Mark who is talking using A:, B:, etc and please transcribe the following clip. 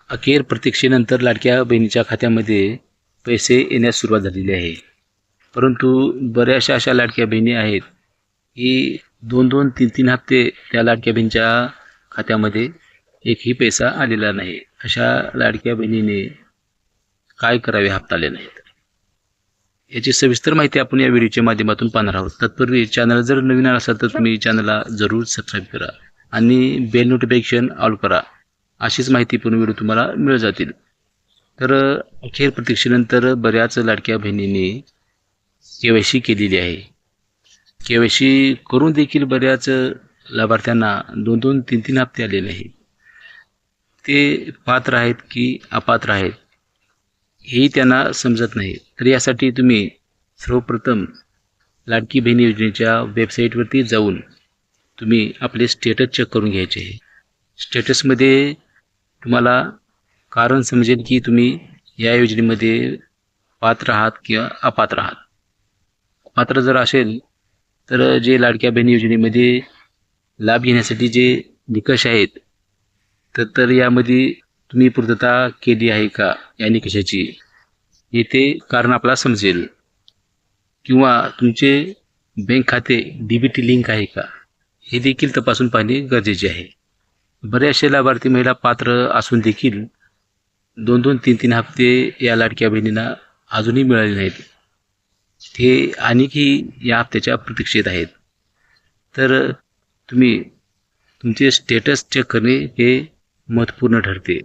A: अखेर प्रतीक्षेनंतर लाडक्या बहिणीच्या खात्यामध्ये पैसे येण्यास सुरुवात झालेली आहे. परंतु बऱ्याचशा अशा लाडक्या बहिणी आहेत की 2-2, 3-3 हप्ते त्या लाडक्या बहिणीच्या खात्यामध्ये एकही पैसा आलेला नाही. अशा लाडक्या बहिणीने काय करावे हप्ता आले नाहीत? याची सविस्तर माहिती आपण या व्हिडिओच्या माध्यमातून पाहणार आहोत. तत्पूर्वी चॅनल जर नवीन असाल तर तुम्ही चॅनलला जरूर सबस्क्राईब करा आणि बेल नोटिफिकेशन ऑल करा. अशीच माहिती पूर्ण व्हिडिओ तुम्हाला मिळत जातील. तर अखेर प्रतीक्षेनंतर बऱ्याच लाडक्या बहिणींनी KYC केलेली आहे. KYC करून देखील बऱ्याच लाभार्थ्यांना 2-2, 3-3 हप्ते आले नाही. ते पात्र आहेत की अपात्र आहेत हेही त्यांना समजत नाही. तर यासाठी तुम्ही सर्वप्रथम लाडकी बहीण योजनेच्या वेबसाईटवरती जाऊन तुम्ही आपले स्टेटस चेक करून घ्यायचे आहे. स्टेटसमध्ये तुम्हाला कारण समजेल की तुम्ही या योजनेमध्ये पात्र आहात किंवा अपात्र आहात. पात्र जर असेल तर जे लाडक्या बहीण योजनेमध्ये लाभ घेण्यासाठी जे निकष आहेत तर यामध्ये तुम्ही पूर्तता केली आहे का या निकषाची येथे कारण आपल्याला समजेल. किंवा तुमचे बँक खाते DBT लिंक आहे का हे देखील तपासून पाहणे गरजेचे आहे. बऱ्याचशा लाभार्थी महिला पात्र असून देखील 2-2, 3-3 हप्ते या लाडक्या बहिणींना अजूनही मिळाले नाहीत. ते आणखी या हप्त्याच्या प्रतीक्षेत आहेत. तर तुम्ही तुमचे स्टेटस चेक करणे हे महत्त्वपूर्ण ठरते.